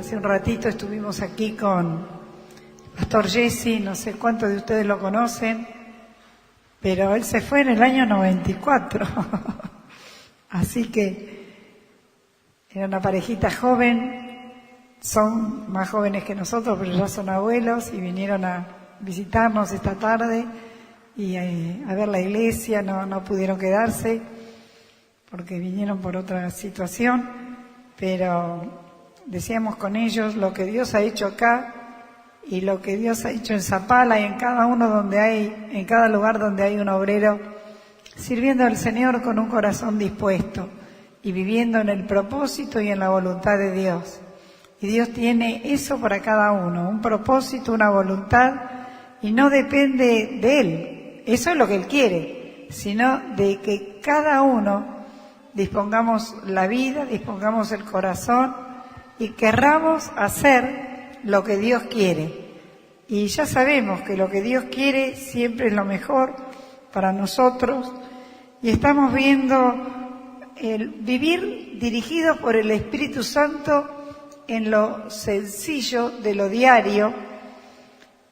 Hace un ratito estuvimos aquí con Pastor Jesse, no sé cuántos de ustedes lo conocen, pero él se fue en el año 94. Así que era una parejita joven, son más jóvenes que nosotros, pero ya son abuelos y vinieron a visitarnos esta tarde y a ver la iglesia. No pudieron quedarse porque vinieron por otra situación, pero decíamos con ellos lo que Dios ha hecho acá y lo que Dios ha hecho en Zapala y en cada en cada lugar donde hay un obrero sirviendo al Señor con un corazón dispuesto y viviendo en el propósito y en la voluntad de Dios. Y Dios tiene eso para cada uno, un propósito, una voluntad, y no depende de Él, eso es lo que Él quiere, sino de que cada uno dispongamos la vida, dispongamos el corazón y querramos hacer lo que Dios quiere. Y ya sabemos que lo que Dios quiere siempre es lo mejor para nosotros, y estamos viendo el vivir dirigido por el Espíritu Santo en lo sencillo de lo diario.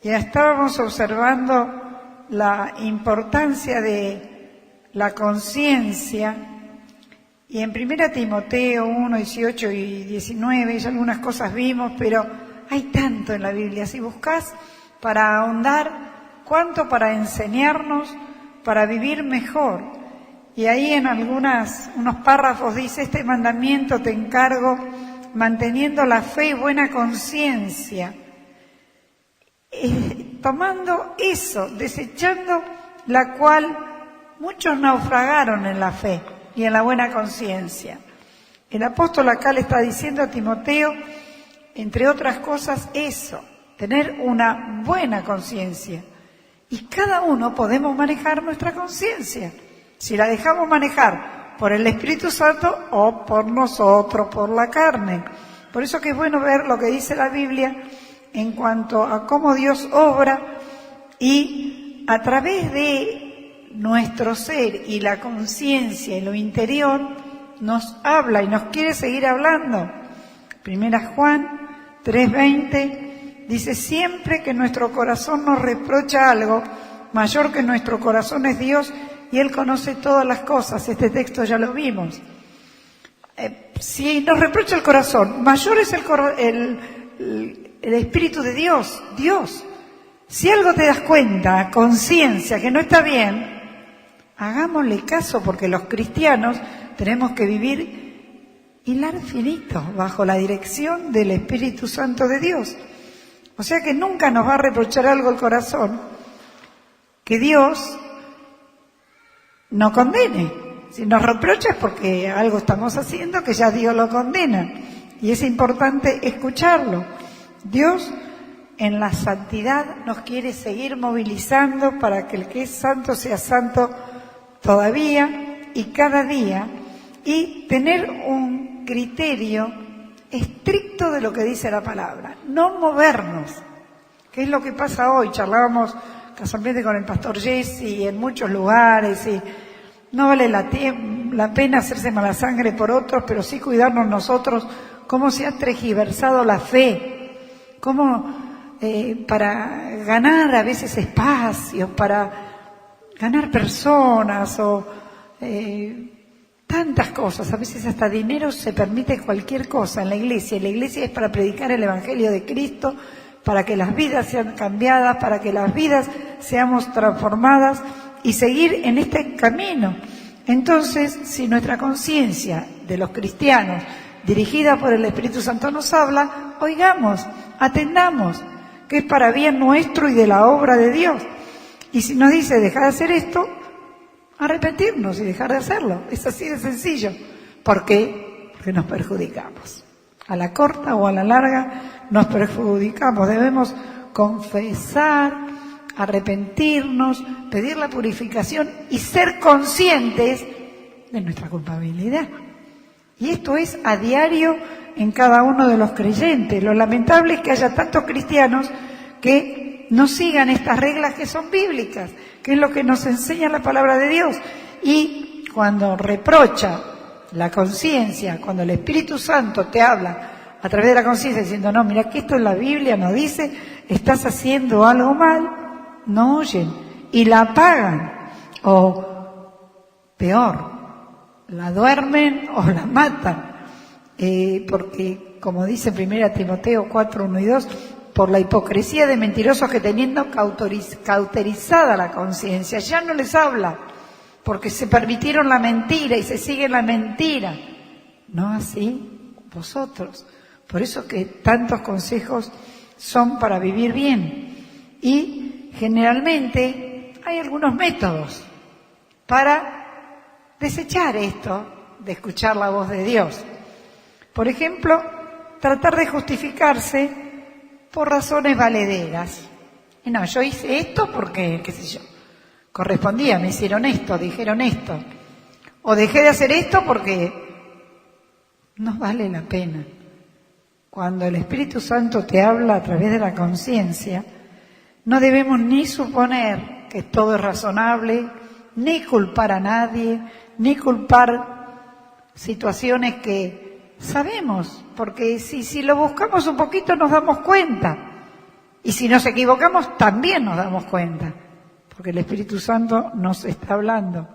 Ya estábamos observando la importancia de la conciencia, y en 1 Timoteo 1, 18 y 19 ya algunas cosas vimos, pero hay tanto en la Biblia. Si buscas para ahondar, cuánto para enseñarnos, para vivir mejor. Y ahí en unos párrafos dice: este mandamiento te encargo, manteniendo la fe y buena conciencia. Tomando eso, desechando la cual muchos naufragaron en la fe y en la buena conciencia. El apóstol acá le está diciendo a Timoteo, entre otras cosas, eso, tener una buena conciencia. Y cada uno podemos manejar nuestra conciencia, si la dejamos manejar por el Espíritu Santo o por nosotros, por la carne. Por eso que es bueno ver lo que dice la Biblia en cuanto a cómo Dios obra, y a través de nuestro ser y la conciencia y lo interior nos habla y nos quiere seguir hablando. 1 Juan 3:20 dice: siempre que nuestro corazón nos reprocha algo, mayor que nuestro corazón es Dios, y Él conoce todas las cosas. Este texto ya lo vimos. Si nos reprocha el corazón, mayor es el Espíritu de Dios, Dios. Si algo te das cuenta, conciencia, que no está bien, hagámosle caso, porque los cristianos tenemos que vivir hilar finito bajo la dirección del Espíritu Santo de Dios. O sea que nunca nos va a reprochar algo el corazón que Dios no condene. Si nos reprocha es porque algo estamos haciendo que ya Dios lo condena, y es importante escucharlo. Dios en la santidad nos quiere seguir movilizando para que el que es santo sea santo todavía y cada día, y tener un criterio estricto de lo que dice la palabra, no movernos, que es lo que pasa hoy. Charlábamos casualmente con el pastor Jesse en muchos lugares, y no vale la pena hacerse mala sangre por otros, pero sí cuidarnos nosotros. Cómo se ha tergiversado la fe, cómo para ganar a veces espacios, para ganar personas o tantas cosas, a veces hasta dinero, se permite cualquier cosa en la iglesia. Y la iglesia es para predicar el Evangelio de Cristo, para que las vidas sean cambiadas, para que las vidas seamos transformadas y seguir en este camino. Entonces, si nuestra conciencia de los cristianos, dirigida por el Espíritu Santo, nos habla, oigamos, atendamos, que es para bien nuestro y de la obra de Dios. Y si nos dice dejar de hacer esto, arrepentirnos y dejar de hacerlo. Es así de sencillo. ¿Por qué? Porque nos perjudicamos. A la corta o a la larga nos perjudicamos. Debemos confesar, arrepentirnos, pedir la purificación y ser conscientes de nuestra culpabilidad. Y esto es a diario en cada uno de los creyentes. Lo lamentable es que haya tantos cristianos que no sigan estas reglas que son bíblicas, que es lo que nos enseña la palabra de Dios. Y cuando reprocha la conciencia, cuando el Espíritu Santo te habla a través de la conciencia diciendo, no, mira que esto en la Biblia nos dice, estás haciendo algo mal, no oyen y la apagan o peor, la duermen o la matan, porque como dice 1 Timoteo 4, 1 y 2, por la hipocresía de mentirosos que teniendo cauterizada la conciencia, ya no les habla, porque se permitieron la mentira y se sigue la mentira. No así vosotros. Por eso que tantos consejos son para vivir bien. Y generalmente hay algunos métodos para desechar esto de escuchar la voz de Dios. Por ejemplo, tratar de justificarse por razones valederas. Y no, yo hice esto porque, qué sé yo, correspondía, me hicieron esto, dijeron esto. O dejé de hacer esto porque no vale la pena. Cuando el Espíritu Santo te habla a través de la conciencia, no debemos ni suponer que todo es razonable, ni culpar a nadie, ni culpar situaciones que sabemos, porque si lo buscamos un poquito nos damos cuenta. Y si nos equivocamos también nos damos cuenta, porque el Espíritu Santo nos está hablando.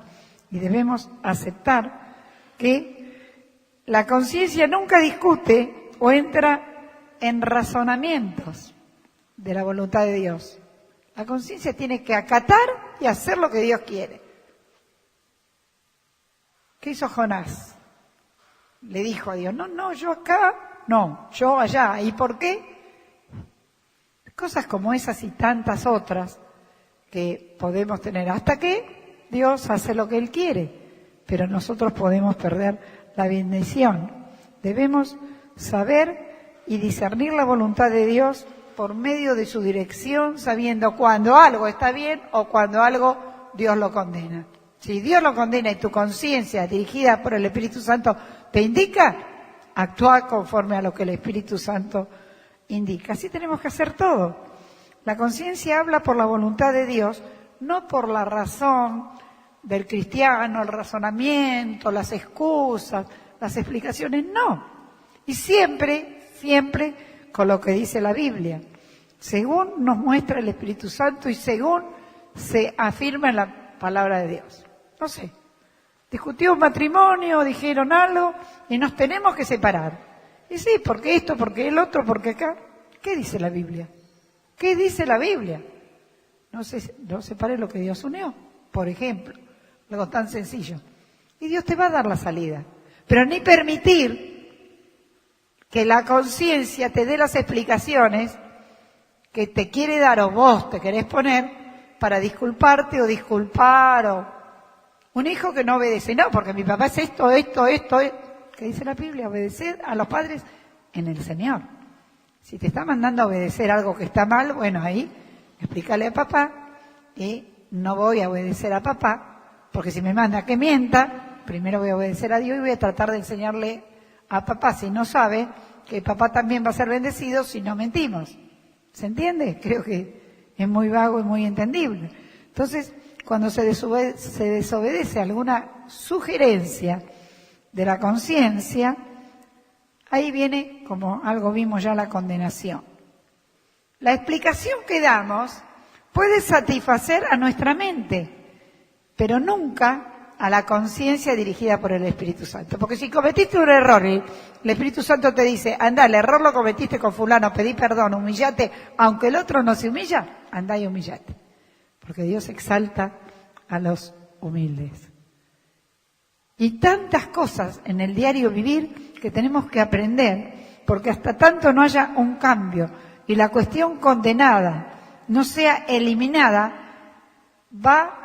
Y debemos aceptar que la conciencia nunca discute o entra en razonamientos de la voluntad de Dios. La conciencia tiene que acatar y hacer lo que Dios quiere. ¿Qué hizo Jonás? Le dijo a Dios, no, yo acá, no, yo allá. ¿Y por qué? Cosas como esas y tantas otras que podemos tener hasta que Dios hace lo que Él quiere, pero nosotros podemos perder la bendición. Debemos saber y discernir la voluntad de Dios por medio de su dirección, sabiendo cuando algo está bien o cuando algo Dios lo condena. Si Dios lo condena y tu conciencia dirigida por el Espíritu Santo te indica, actúa conforme a lo que el Espíritu Santo indica. Así tenemos que hacer todo. La conciencia habla por la voluntad de Dios, no por la razón del cristiano, el razonamiento, las excusas, las explicaciones, no. Y siempre con lo que dice la Biblia, según nos muestra el Espíritu Santo y según se afirma en la palabra de Dios. No sé, discutió un matrimonio, dijeron algo y nos tenemos que separar. Y sí, porque esto, porque el otro, porque acá. ¿Qué dice la Biblia? ¿Qué dice la Biblia? No separes lo que Dios unió, por ejemplo, algo tan sencillo. Y Dios te va a dar la salida. Pero ni permitir que la conciencia te dé las explicaciones que te quiere dar o vos te querés poner para disculparte o disculpar o... Un hijo que no obedece, no, porque mi papá es esto. ¿Qué dice la Biblia? Obedecer a los padres en el Señor. Si te está mandando a obedecer algo que está mal, bueno, ahí explícale a papá y no voy a obedecer a papá, porque si me manda que mienta, primero voy a obedecer a Dios y voy a tratar de enseñarle a papá, si no sabe, que papá también va a ser bendecido si no mentimos. ¿Se entiende? Creo que es muy vago y muy entendible. Entonces, cuando se desobedece alguna sugerencia de la conciencia, ahí viene, como algo vimos ya, la condenación. La explicación que damos puede satisfacer a nuestra mente, pero nunca a la conciencia dirigida por el Espíritu Santo. Porque si cometiste un error y el Espíritu Santo te dice, anda, el error lo cometiste con fulano, pedí perdón, humillate, aunque el otro no se humilla, anda y humillate. Porque Dios exalta a los humildes. Y tantas cosas en el diario vivir que tenemos que aprender, porque hasta tanto no haya un cambio y la cuestión condenada no sea eliminada, va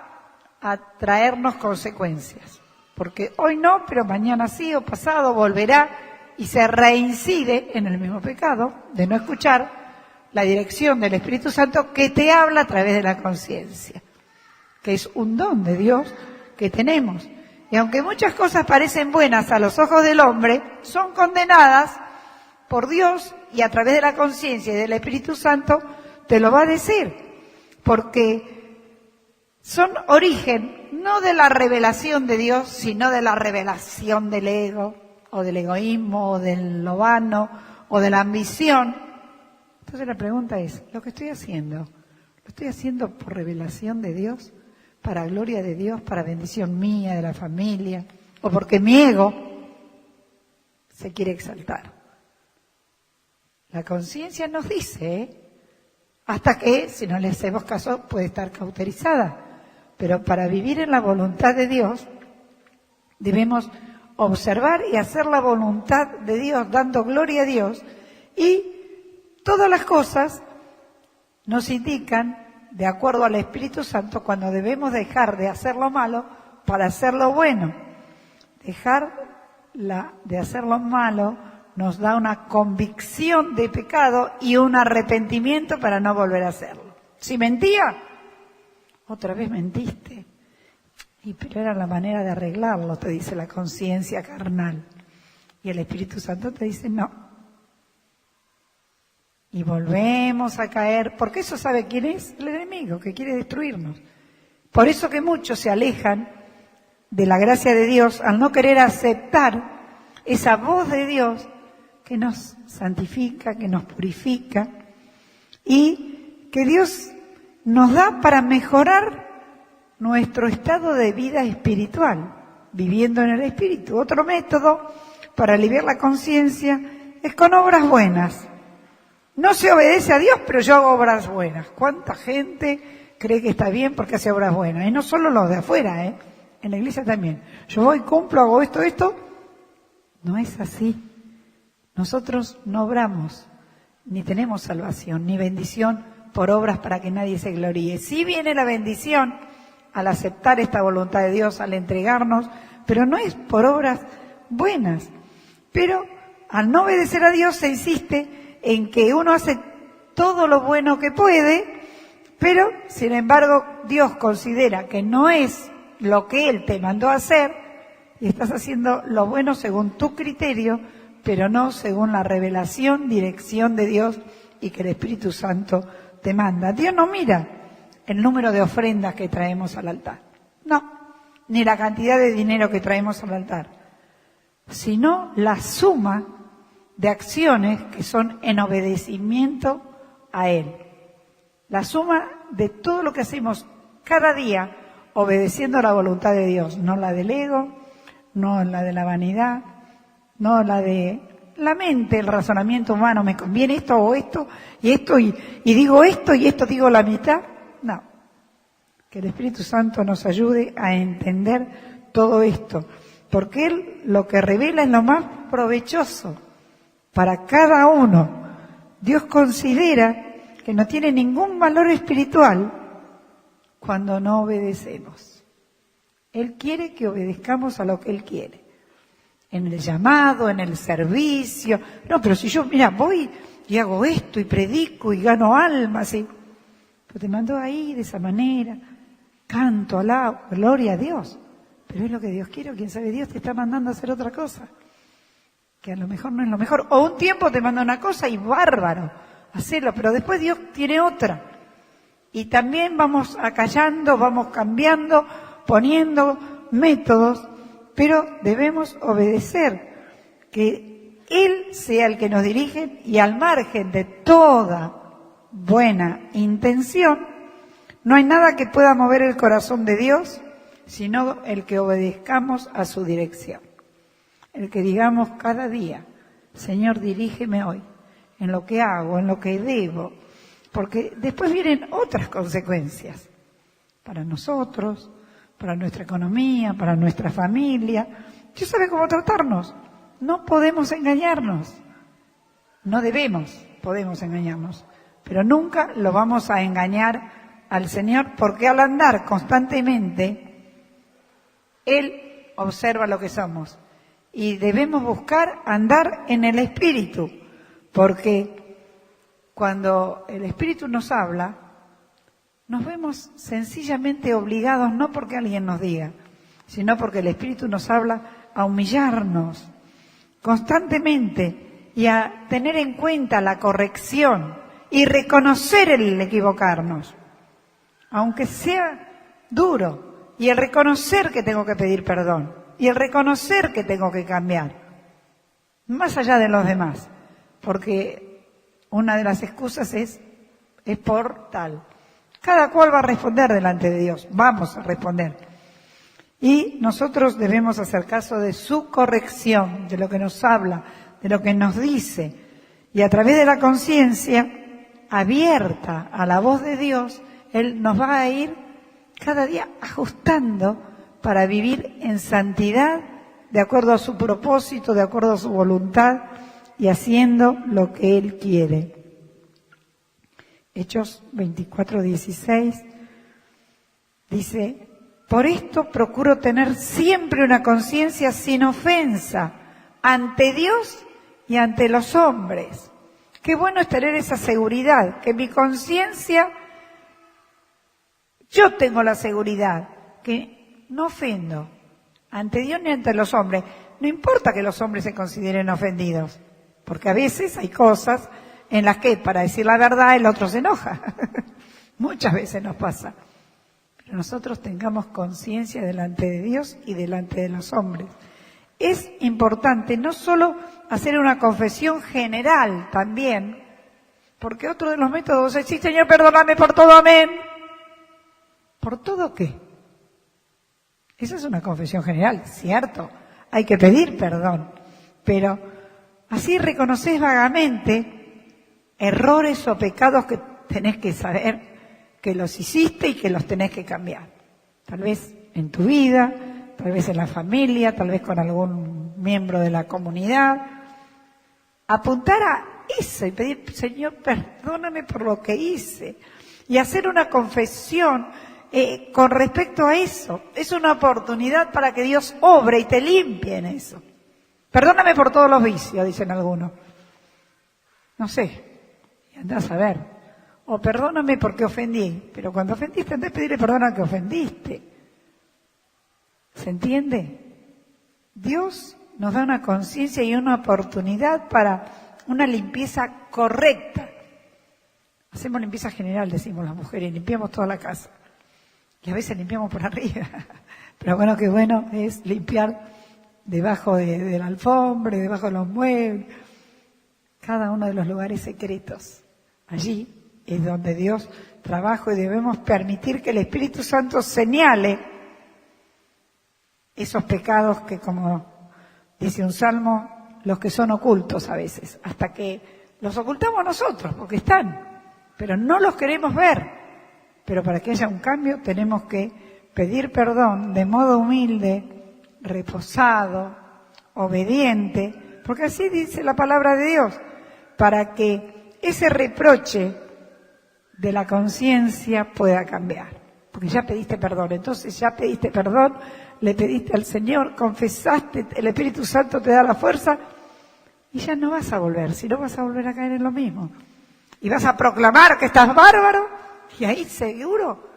a traernos consecuencias. Porque hoy no, pero mañana sí o pasado volverá y se reincide en el mismo pecado de no escuchar la dirección del Espíritu Santo que te habla a través de la conciencia, que es un don de Dios que tenemos. Y aunque muchas cosas parecen buenas a los ojos del hombre, son condenadas por Dios y a través de la conciencia y del Espíritu Santo te lo va a decir, porque son origen no de la revelación de Dios, sino de la revelación del ego, o del egoísmo, o del lo vano, o de la ambición. Entonces la pregunta es, ¿lo que estoy haciendo? ¿Lo estoy haciendo por revelación de Dios? ¿Para gloria de Dios? ¿Para bendición mía, de la familia? ¿O porque mi ego se quiere exaltar? La conciencia nos dice, hasta que, si no le hacemos caso, puede estar cauterizada. Pero para vivir en la voluntad de Dios, debemos observar y hacer la voluntad de Dios, dando gloria a Dios, y todas las cosas nos indican, de acuerdo al Espíritu Santo, cuando debemos dejar de hacer lo malo para hacer lo bueno. Dejar de hacer lo malo nos da una convicción de pecado y un arrepentimiento para no volver a hacerlo. Si mentía, otra vez mentiste. Pero era la manera de arreglarlo, te dice la conciencia carnal. Y el Espíritu Santo te dice no. Y volvemos a caer, porque eso sabe quién es el enemigo, que quiere destruirnos. Por eso que muchos se alejan de la gracia de Dios al no querer aceptar esa voz de Dios que nos santifica, que nos purifica y que Dios nos da para mejorar nuestro estado de vida espiritual, viviendo en el Espíritu. Otro método para aliviar la conciencia es con obras buenas. No se obedece a Dios, pero yo hago obras buenas. ¿Cuánta gente cree que está bien porque hace obras buenas? Y no solo los de afuera, en la iglesia también. Yo voy, cumplo, hago esto. No es así. Nosotros no obramos, ni tenemos salvación, ni bendición por obras para que nadie se gloríe. Sí viene la bendición al aceptar esta voluntad de Dios, al entregarnos, pero no es por obras buenas. Pero al no obedecer a Dios se insiste en que uno hace todo lo bueno que puede, pero sin embargo Dios considera que no es lo que Él te mandó a hacer y estás haciendo lo bueno según tu criterio, pero no según la revelación, dirección de Dios y que el Espíritu Santo te manda. Dios no mira el número de ofrendas que traemos al altar, no, ni la cantidad de dinero que traemos al altar, sino la suma de acciones que son en obedecimiento a Él. La suma de todo lo que hacemos cada día obedeciendo la voluntad de Dios, no la del ego, no la de la vanidad, no la de la mente, el razonamiento humano, me conviene esto o esto, y digo esto y esto digo la mitad. No, que el Espíritu Santo nos ayude a entender todo esto, porque Él lo que revela es lo más provechoso para cada uno. Dios considera que no tiene ningún valor espiritual cuando no obedecemos. Él quiere que obedezcamos a lo que Él quiere. En el llamado, en el servicio. No, pero si yo, mira, voy y hago esto y predico y gano almas, ¿sí? Pues te mandó ahí de esa manera. Canto, alabo, gloria a Dios. Pero es lo que Dios quiere, quién sabe, Dios te está mandando a hacer otra cosa. Que a lo mejor no es lo mejor. O un tiempo te manda una cosa y bárbaro, hacelo, pero después Dios tiene otra. Y también vamos acallando, vamos cambiando, poniendo métodos, pero debemos obedecer, que Él sea el que nos dirige y al margen de toda buena intención, no hay nada que pueda mover el corazón de Dios, sino el que obedezcamos a su dirección. El que digamos cada día, Señor, dirígeme hoy en lo que hago, en lo que debo, porque después vienen otras consecuencias para nosotros, para nuestra economía, para nuestra familia. Dios sabe cómo tratarnos. No podemos engañarnos. No podemos engañarnos, pero nunca lo vamos a engañar al Señor, porque al andar constantemente, Él observa lo que somos. Y debemos buscar andar en el Espíritu, porque cuando el Espíritu nos habla, nos vemos sencillamente obligados, no porque alguien nos diga, sino porque el Espíritu nos habla a humillarnos constantemente y a tener en cuenta la corrección y reconocer el equivocarnos, aunque sea duro, y el reconocer que tengo que pedir perdón y el reconocer que tengo que cambiar, más allá de los demás, porque una de las excusas es por tal. Cada cual va a responder delante de Dios, vamos a responder. Y nosotros debemos hacer caso de su corrección, de lo que nos habla, de lo que nos dice. Y a través de la conciencia abierta a la voz de Dios, Él nos va a ir cada día ajustando para vivir en santidad, de acuerdo a su propósito, de acuerdo a su voluntad y haciendo lo que Él quiere. Hechos 24:16 dice: por esto procuro tener siempre una conciencia sin ofensa ante Dios y ante los hombres. Qué bueno es tener esa seguridad, que mi conciencia, yo tengo la seguridad, que no ofendo ante Dios ni ante los hombres. No importa que los hombres se consideren ofendidos, porque a veces hay cosas en las que, para decir la verdad, el otro se enoja. Muchas veces nos pasa. Pero nosotros tengamos conciencia delante de Dios y delante de los hombres. Es importante no solo hacer una confesión general también, porque otro de los métodos es decir: Señor, perdóname por todo, amén. ¿Por todo qué? Esa es una confesión general, cierto, hay que pedir perdón, pero así reconoces vagamente errores o pecados que tenés que saber que los hiciste y que los tenés que cambiar. Tal vez en tu vida, tal vez en la familia, tal vez con algún miembro de la comunidad. Apuntar a eso y pedir: Señor, perdóname por lo que hice. Y hacer una confesión con respecto a eso. Es una oportunidad para que Dios obre y te limpie en eso. Perdóname por todos los vicios, dicen algunos. No sé, y andás a ver. O perdóname porque ofendí. Pero cuando ofendiste, andás a pedirle perdón al que ofendiste. ¿Se entiende? Dios nos da una conciencia y una oportunidad para una limpieza correcta. Hacemos limpieza general, decimos las mujeres, limpiamos toda la casa. Y a veces limpiamos por arriba. Pero bueno, qué bueno es limpiar debajo de la alfombra, debajo de los muebles, cada uno de los lugares secretos. Allí es donde Dios trabaja y debemos permitir que el Espíritu Santo señale esos pecados que, como dice un salmo, los que son ocultos a veces, hasta que los ocultamos nosotros, porque están, pero no los queremos ver. Pero para que haya un cambio tenemos que pedir perdón de modo humilde, reposado, obediente, porque así dice la palabra de Dios, para que ese reproche de la conciencia pueda cambiar. Porque ya pediste perdón, entonces ya pediste perdón, le pediste al Señor, confesaste, el Espíritu Santo te da la fuerza y ya no vas a volver, si no vas a volver a caer en lo mismo. Y vas a proclamar que estás bárbaro y ahí seguro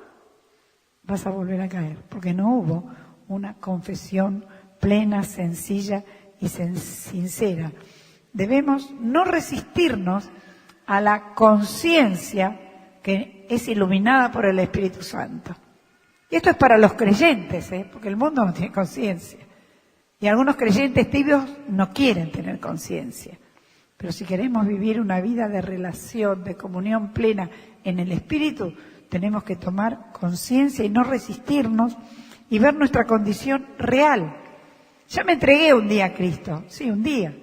vas a volver a caer, porque no hubo una confesión plena, sencilla y sincera. Debemos no resistirnos a la conciencia que es iluminada por el Espíritu Santo. Y esto es para los creyentes, porque el mundo no tiene conciencia. Y algunos creyentes tibios no quieren tener conciencia. Pero si queremos vivir una vida de relación, de comunión plena en el Espíritu, tenemos que tomar conciencia y no resistirnos y ver nuestra condición real. Ya me entregué un día a Cristo, sí, un día,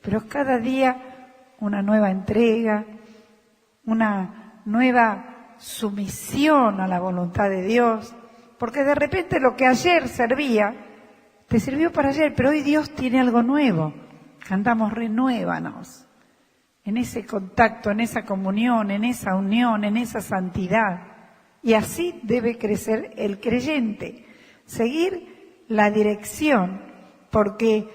pero cada día una nueva entrega, una nueva sumisión a la voluntad de Dios, porque de repente lo que ayer servía, te sirvió para ayer, pero hoy Dios tiene algo nuevo. Cantamos renuévanos en ese contacto, en esa comunión, en esa unión, en esa santidad. Y así debe crecer el creyente, seguir la dirección, porque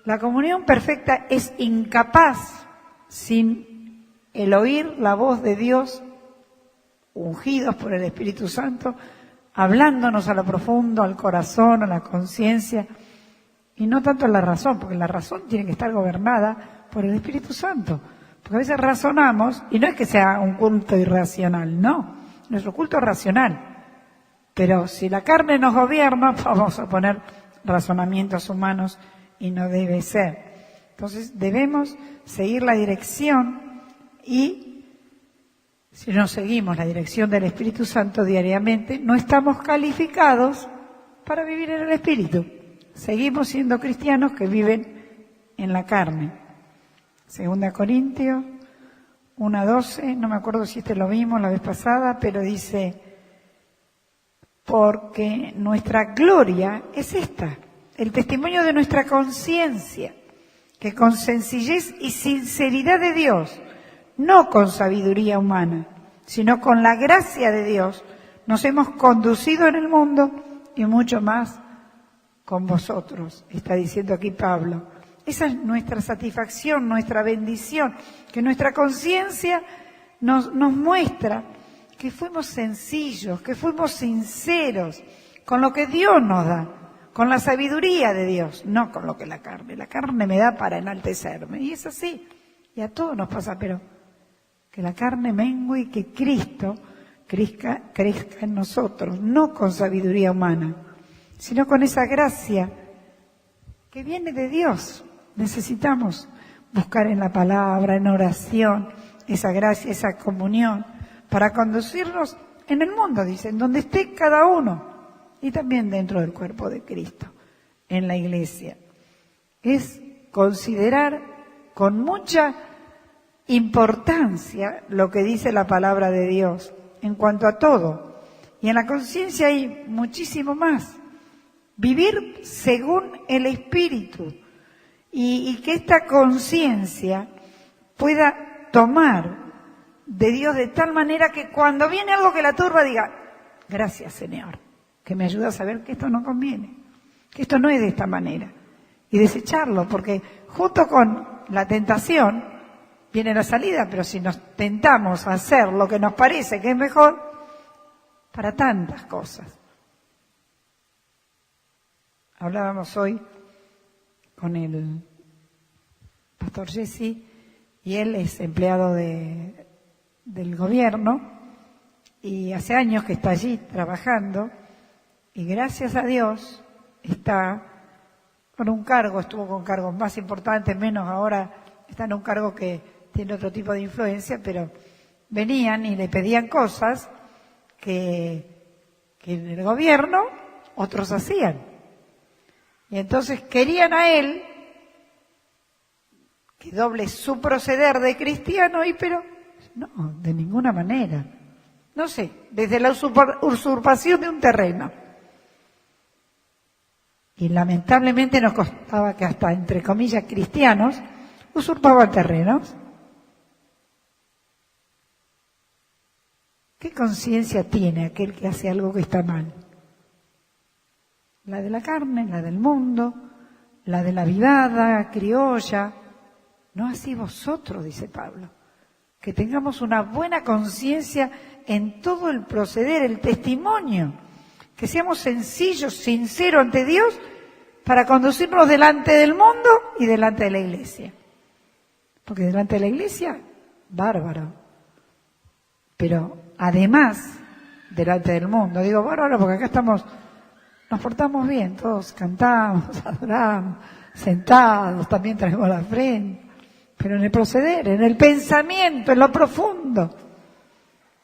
la comunión perfecta es incapaz sin el oír la voz de Dios, ungidos por el Espíritu Santo, hablándonos a lo profundo, al corazón, a la conciencia, y no tanto a la razón, porque la razón tiene que estar gobernada por el Espíritu Santo. Porque a veces razonamos, y no es que sea un culto irracional, no, nuestro culto es racional. Pero si la carne nos gobierna, vamos a poner razonamientos humanos y no debe ser. Entonces debemos seguir la dirección y si no seguimos la dirección del Espíritu Santo diariamente, no estamos calificados para vivir en el Espíritu. Seguimos siendo cristianos que viven en la carne. 2 Corintios 1:12, no me acuerdo si lo vimos la vez pasada, pero dice, porque nuestra gloria es esta, el testimonio de nuestra conciencia, que con sencillez y sinceridad de Dios, no con sabiduría humana, sino con la gracia de Dios, nos hemos conducido en el mundo y mucho más con vosotros, está diciendo aquí Pablo. Esa es nuestra satisfacción, nuestra bendición, que nuestra conciencia nos muestra que fuimos sencillos, que fuimos sinceros con lo que Dios nos da, con la sabiduría de Dios, no con lo que la carne me da para enaltecerme. Y es así, y a todos nos pasa, pero que la carne mengue y que Cristo crezca en nosotros, no con sabiduría humana, sino con esa gracia que viene de Dios. Necesitamos buscar en la palabra, en oración, esa gracia, esa comunión, para conducirnos en el mundo, dicen, donde esté cada uno, y también dentro del cuerpo de Cristo, en la iglesia. Es considerar con mucha importancia lo que dice la palabra de Dios en cuanto a todo. Y en la conciencia hay muchísimo más. Vivir según el Espíritu y que esta conciencia pueda tomar de Dios de tal manera que cuando viene algo que la turba diga, gracias Señor, que me ayuda a saber que esto no conviene, que esto no es de esta manera. Y desecharlo, porque junto con la tentación viene la salida, pero si nos tentamos a hacer lo que nos parece que es mejor, para tantas cosas. Hablábamos hoy con el pastor Jesse, y él es empleado del gobierno, y hace años que está allí trabajando, y gracias a Dios está con un cargo, estuvo con cargos más importantes, menos ahora está en un cargo que tiene otro tipo de influencia, pero venían y le pedían cosas que en el gobierno otros hacían. Y entonces querían a él que doble su proceder de cristiano, pero no, de ninguna manera. No sé, desde la usurpación de un terreno. Y lamentablemente nos costaba que hasta, entre comillas, cristianos, usurpaban terrenos. ¿Qué conciencia tiene aquel que hace algo que está mal? La de la carne, la del mundo, la de la vivada criolla. No así vosotros, dice Pablo. Que tengamos una buena conciencia en todo el proceder, el testimonio. Que seamos sencillos, sinceros ante Dios para conducirnos delante del mundo y delante de la iglesia. Porque delante de la iglesia, bárbaro. Pero además, delante del mundo, digo bárbaro porque acá nos portamos bien, todos cantamos, adoramos, sentados, también traemos la frente. Pero en el proceder, en el pensamiento, en lo profundo,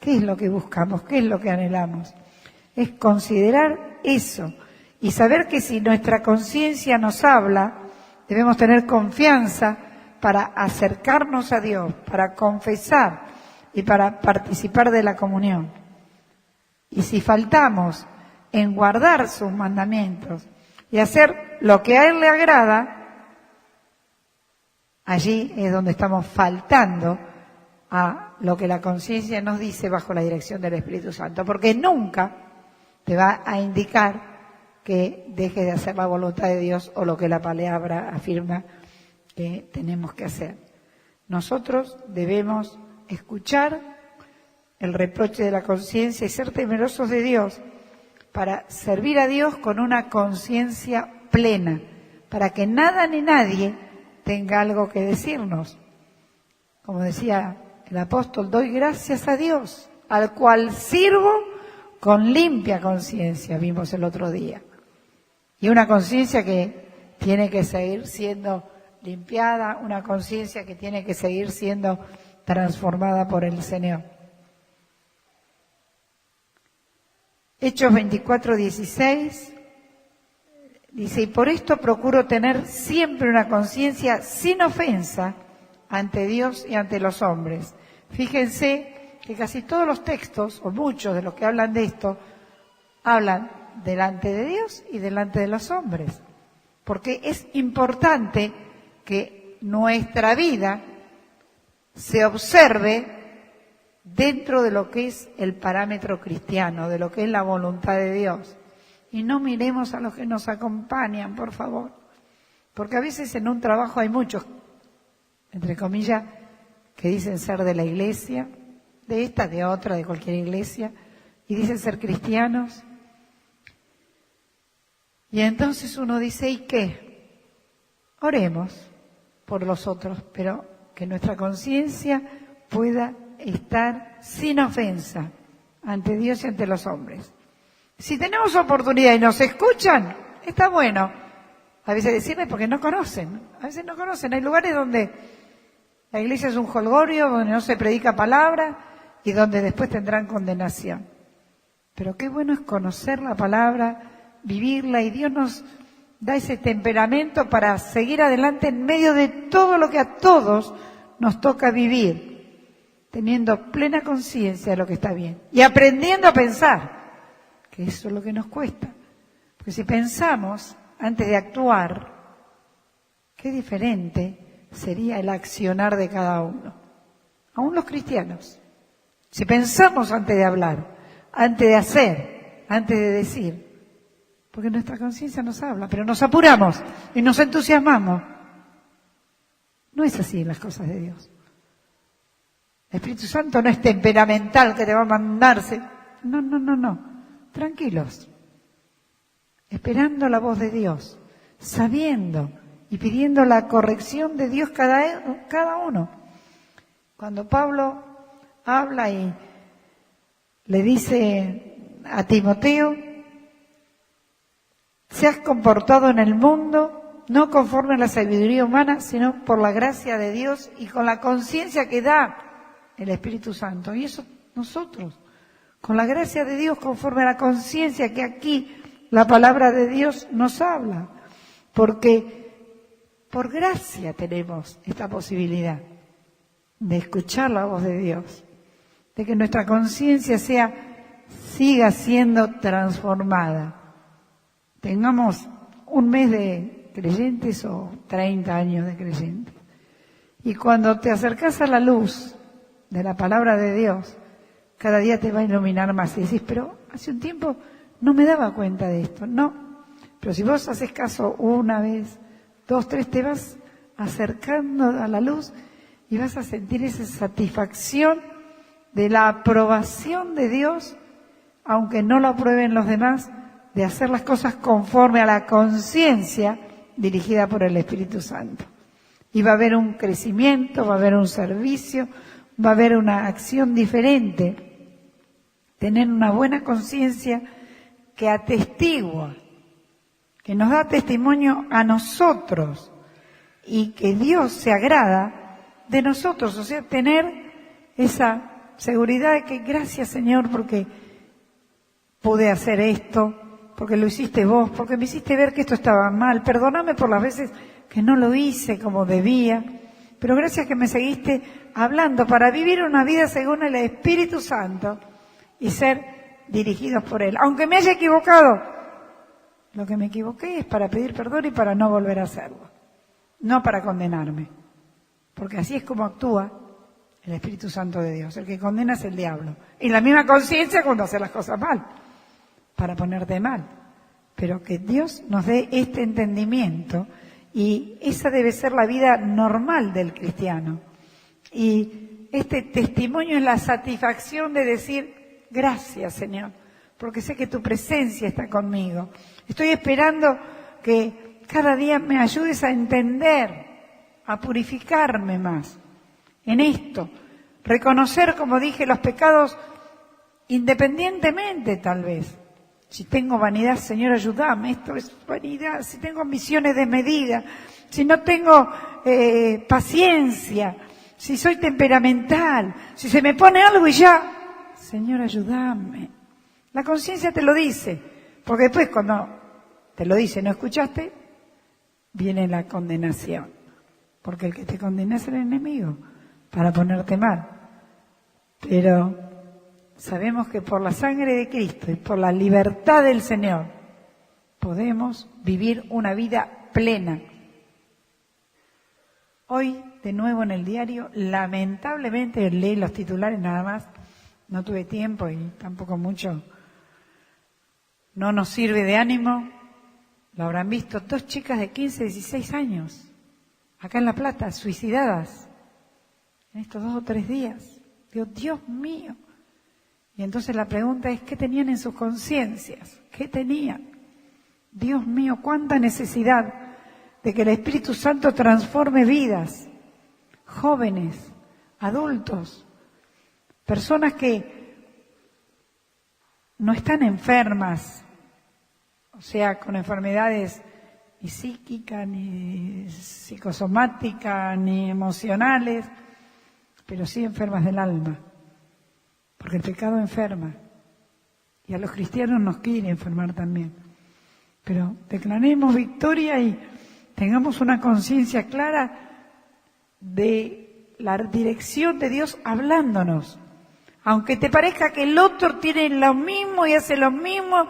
¿qué es lo que buscamos? ¿Qué es lo que anhelamos? Es considerar eso y saber que si nuestra conciencia nos habla, debemos tener confianza para acercarnos a Dios, para confesar y para participar de la comunión. Y si faltamos en guardar sus mandamientos y hacer lo que a Él le agrada, allí es donde estamos faltando a lo que la conciencia nos dice bajo la dirección del Espíritu Santo, porque nunca te va a indicar que dejes de hacer la voluntad de Dios o lo que la palabra afirma que tenemos que hacer. Nosotros debemos escuchar el reproche de la conciencia y ser temerosos de Dios para servir a Dios con una conciencia plena, para que nada ni nadie tenga algo que decirnos. Como decía el apóstol, doy gracias a Dios, al cual sirvo con limpia conciencia, vimos el otro día. Y una conciencia que tiene que seguir siendo limpiada, una conciencia que tiene que seguir siendo transformada por el Señor. Hechos 24:16 dice: y por esto procuro tener siempre una conciencia sin ofensa ante Dios y ante los hombres. Fíjense que casi todos los textos, o muchos de los que hablan de esto, hablan delante de Dios y delante de los hombres. Porque es importante que nuestra vida se observe dentro de lo que es el parámetro cristiano, de lo que es la voluntad de Dios. Y no miremos a los que nos acompañan, por favor. Porque a veces en un trabajo hay muchos, entre comillas, que dicen ser de la iglesia, de esta, de otra, de cualquier iglesia, y dicen ser cristianos. Y entonces uno dice, ¿y qué? Oremos por los otros, pero que nuestra conciencia pueda estar sin ofensa ante Dios y ante los hombres. Si tenemos oportunidad y nos escuchan, está bueno. A veces decirles porque no conocen. A veces no conocen. Hay lugares donde la iglesia es un jolgorio, donde no se predica palabra y donde después tendrán condenación. Pero qué bueno es conocer la palabra, vivirla, y Dios nos da ese temperamento para seguir adelante en medio de todo lo que a todos nos toca vivir, teniendo plena conciencia de lo que está bien y aprendiendo a pensar, que eso es lo que nos cuesta. Porque si pensamos antes de actuar, qué diferente sería el accionar de cada uno, aún los cristianos. Si pensamos antes de hablar, antes de hacer, antes de decir, porque nuestra conciencia nos habla, pero nos apuramos y nos entusiasmamos. No es así en las cosas de Dios. El Espíritu Santo no es temperamental que te va a mandarse. No. Tranquilos. Esperando la voz de Dios, sabiendo y pidiendo la corrección de Dios cada uno. Cuando Pablo habla y le dice a Timoteo: se has comportado en el mundo no conforme a la sabiduría humana, sino por la gracia de Dios y con la conciencia que da el Espíritu Santo. Y eso nosotros, con la gracia de Dios, conforme a la conciencia que aquí la palabra de Dios nos habla. Porque por gracia tenemos esta posibilidad de escuchar la voz de Dios, de que nuestra conciencia siga siendo transformada. Tengamos un mes de creyentes o 30 años de creyentes. Y cuando te acercas a la luz de la palabra de Dios, cada día te va a iluminar más. Y decís, pero hace un tiempo no me daba cuenta de esto. No, pero si vos haces caso una vez, 2, 3, te vas acercando a la luz y vas a sentir esa satisfacción de la aprobación de Dios, aunque no lo aprueben los demás, de hacer las cosas conforme a la conciencia dirigida por el Espíritu Santo. Y va a haber un crecimiento, va a haber un servicio, va a haber una acción diferente. Tener una buena conciencia que atestigua, que nos da testimonio a nosotros y que Dios se agrada de nosotros. O sea, tener esa seguridad de que gracias, Señor, porque pude hacer esto, porque lo hiciste vos, porque me hiciste ver que esto estaba mal. Perdóname por las veces que no lo hice como debía, pero gracias que me seguiste hablando para vivir una vida según el Espíritu Santo y ser dirigidos por Él. Aunque me haya equivocado, lo que me equivoqué es para pedir perdón y para no volver a hacerlo, no para condenarme, porque así es como actúa el Espíritu Santo de Dios. El que condena es el diablo. Y la misma conciencia cuando hace las cosas mal, para ponerte mal. Pero que Dios nos dé este entendimiento, y esa debe ser la vida normal del cristiano. Y este testimonio es la satisfacción de decir, gracias, Señor, porque sé que tu presencia está conmigo. Estoy esperando que cada día me ayudes a entender, a purificarme más en esto. Reconocer, como dije, los pecados independientemente tal vez. Si tengo vanidad, Señor, ayúdame, esto es vanidad. Si tengo ambiciones de medida, si no tengo paciencia, si soy temperamental, si se me pone algo y ya, Señor, ayúdame. La conciencia te lo dice, porque después cuando te lo dice, no escuchaste, viene la condenación. Porque el que te condena es el enemigo, para ponerte mal. Pero sabemos que por la sangre de Cristo y por la libertad del Señor, podemos vivir una vida plena. Hoy, de nuevo en el diario, lamentablemente leí los titulares nada más, no tuve tiempo y tampoco mucho, no nos sirve de ánimo, lo habrán visto, 2 chicas de 15, 16 años, acá en La Plata, suicidadas, en estos 2 o 3 días. Digo, Dios mío. Y entonces la pregunta es, ¿qué tenían en sus conciencias? ¿Qué tenían? Dios mío, cuánta necesidad de que el Espíritu Santo transforme vidas, jóvenes, adultos, personas que no están enfermas, o sea, con enfermedades ni psíquicas, ni psicosomáticas, ni emocionales, pero sí enfermas del alma, porque el pecado enferma, y a los cristianos nos quiere enfermar también. Pero declaremos victoria y tengamos una conciencia clara de la dirección de Dios hablándonos. Aunque te parezca que el otro tiene lo mismo y hace lo mismo,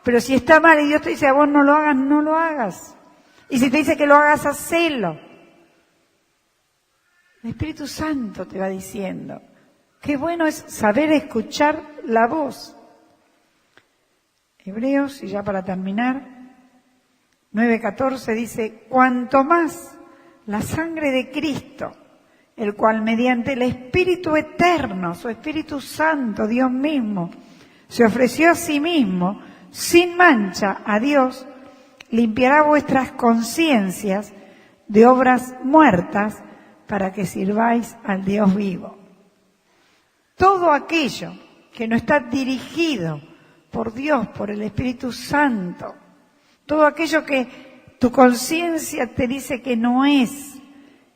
pero si está mal y Dios te dice a vos no lo hagas, no lo hagas. Y si te dice que lo hagas, hacelo. El Espíritu Santo te va diciendo. Qué bueno es saber escuchar la voz. Hebreos, y ya para terminar, 9:14 dice, cuanto más la sangre de Cristo, el cual mediante el Espíritu eterno, su Espíritu Santo, Dios mismo, se ofreció a sí mismo, sin mancha, a Dios, limpiará vuestras conciencias de obras muertas para que sirváis al Dios vivo. Todo aquello que no está dirigido por Dios, por el Espíritu Santo, todo aquello que tu conciencia te dice que no es,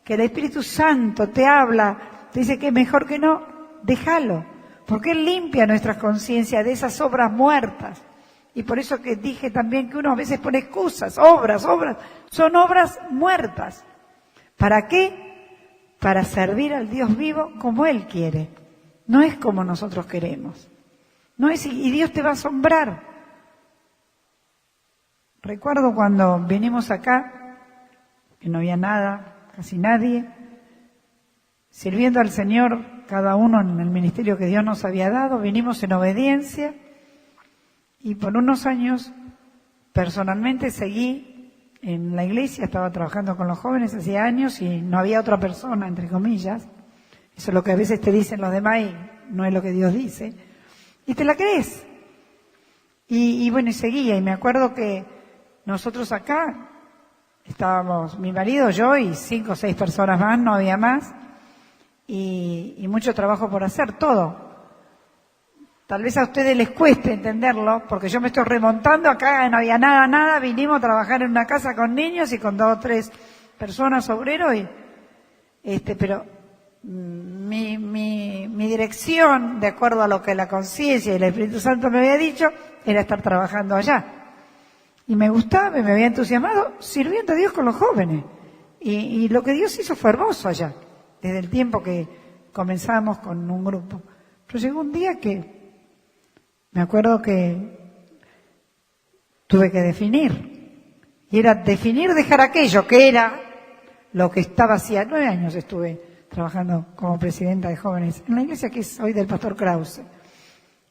que el Espíritu Santo te habla, te dice que es mejor que no, déjalo, porque Él limpia nuestras conciencias de esas obras muertas. Y por eso que dije también que uno a veces pone excusas, obras, son obras muertas. ¿Para qué? Para servir al Dios vivo como Él quiere. No es como nosotros queremos. No es, y Dios te va a asombrar. Recuerdo cuando vinimos acá, que no había nada, casi nadie, sirviendo al Señor, cada uno en el ministerio que Dios nos había dado, vinimos en obediencia y por unos años personalmente seguí en la iglesia, estaba trabajando con los jóvenes hacía años y no había otra persona, entre comillas. Eso es lo que a veces te dicen los demás y no es lo que Dios dice. Y te la crees. Y bueno, y seguía. Y me acuerdo que nosotros acá estábamos, mi marido, yo y 5 o 6 personas más, no había más. Y mucho trabajo por hacer, todo. Tal vez a ustedes les cueste entenderlo, porque yo me estoy remontando acá, no había nada. Vinimos a trabajar en una casa con niños y con 2 o 3 personas obreros. Pero mi dirección, de acuerdo a lo que la conciencia y el Espíritu Santo me había dicho, era estar trabajando allá. Y me gustaba, me había entusiasmado sirviendo a Dios con los jóvenes. Y lo que Dios hizo fue hermoso allá, desde el tiempo que comenzamos con un grupo. Pero llegó un día que me acuerdo que tuve que definir. Y era dejar aquello que era lo que estaba hacía 9 años estuve trabajando como presidenta de jóvenes en la iglesia que es hoy del pastor Krause,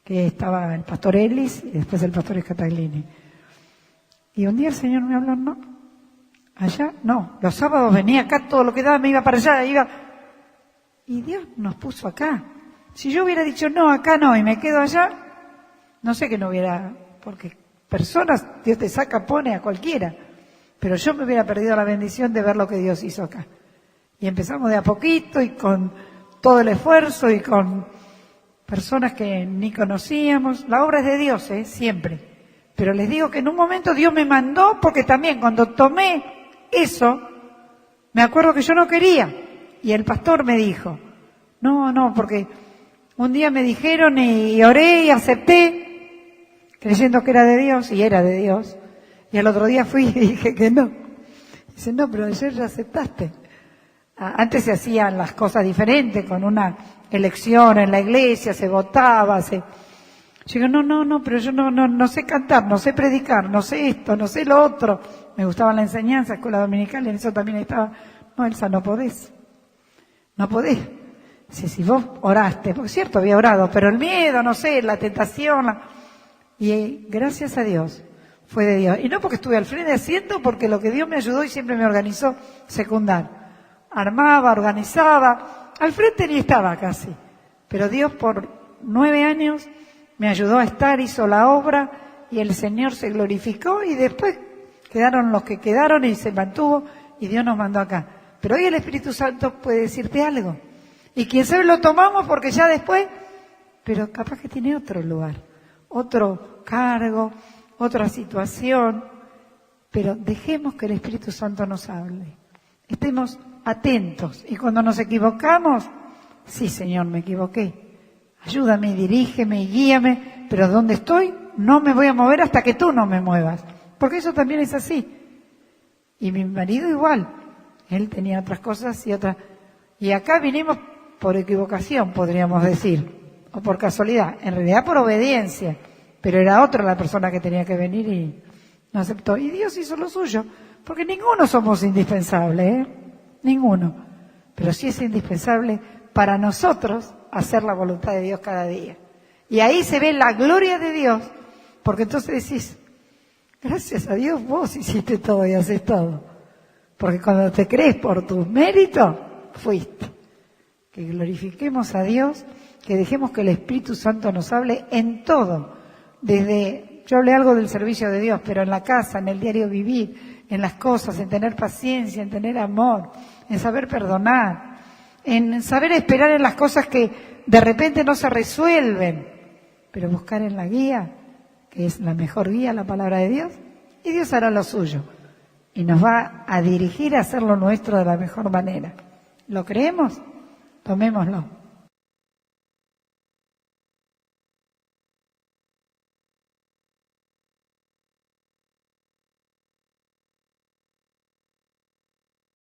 que estaba el pastor Ellis y después el pastor Scataglini. Y un día el Señor me habló, no, allá, no, los sábados venía acá, todo lo que daba me iba para allá, y Dios nos puso acá. Si yo hubiera dicho no, acá no, y me quedo allá, no sé que no hubiera, porque personas Dios te saca, pone a cualquiera, pero yo me hubiera perdido la bendición de ver lo que Dios hizo acá. Y empezamos de a poquito y con todo el esfuerzo y con personas que ni conocíamos. La obra es de Dios, siempre. Pero les digo que en un momento Dios me mandó, porque también cuando tomé eso, Me acuerdo que yo no quería. Y el pastor me dijo, no, porque un día me dijeron y oré y acepté, creyendo que era de Dios, y era de Dios. Y al otro día fui y dije que no. Dice, no, pero ayer ya aceptaste. Antes se hacían las cosas diferentes, con una elección en la iglesia, se votaba, Yo digo, no, pero yo no sé cantar, no sé predicar, no sé esto, no sé lo otro. Me gustaba la enseñanza, escuela dominical, y en eso también estaba. No, Elsa, no podés. No podés. Dice, si vos oraste, porque es cierto, había orado, pero el miedo, no sé, la tentación, y gracias a Dios, fue de Dios. Y no porque estuve al frente haciendo, porque lo que Dios me ayudó y siempre me organizó secundar. Armaba, organizaba, al frente ni estaba casi. Pero Dios por 9 años me ayudó a estar, hizo la obra y el Señor se glorificó y después quedaron los que quedaron y se mantuvo y Dios nos mandó acá. Pero hoy el Espíritu Santo puede decirte algo. Y quién sabe lo tomamos porque ya después, pero capaz que tiene otro lugar, otro cargo, otra situación. Pero dejemos que el Espíritu Santo nos hable. Estemos atentos. Y cuando nos equivocamos, sí, Señor, me equivoqué. Ayúdame, dirígeme y guíame, pero donde estoy no me voy a mover hasta que tú no me muevas. Porque eso también es así. Y mi marido igual. Él tenía otras cosas y otras. Y acá vinimos por equivocación, podríamos decir, o por casualidad. En realidad por obediencia. Pero era otra la persona que tenía que venir y no aceptó. Y Dios hizo lo suyo. Porque ninguno somos indispensables, ¿eh? Ninguno. Pero sí es indispensable para nosotros hacer la voluntad de Dios cada día. Y ahí se ve la gloria de Dios, porque entonces decís, gracias a Dios vos hiciste todo y haces todo. Porque cuando te crees por tus méritos, fuiste. Que glorifiquemos a Dios, que dejemos que el Espíritu Santo nos hable en todo. Yo hablé algo del servicio de Dios, pero en la casa, en el diario vivir, en las cosas, en tener paciencia, en tener amor, en saber perdonar, en saber esperar en las cosas que de repente no se resuelven, pero buscar en la guía, que es la mejor guía, la palabra de Dios, y Dios hará lo suyo. Y nos va a dirigir a hacer lo nuestro de la mejor manera. ¿Lo creemos? Tomémoslo.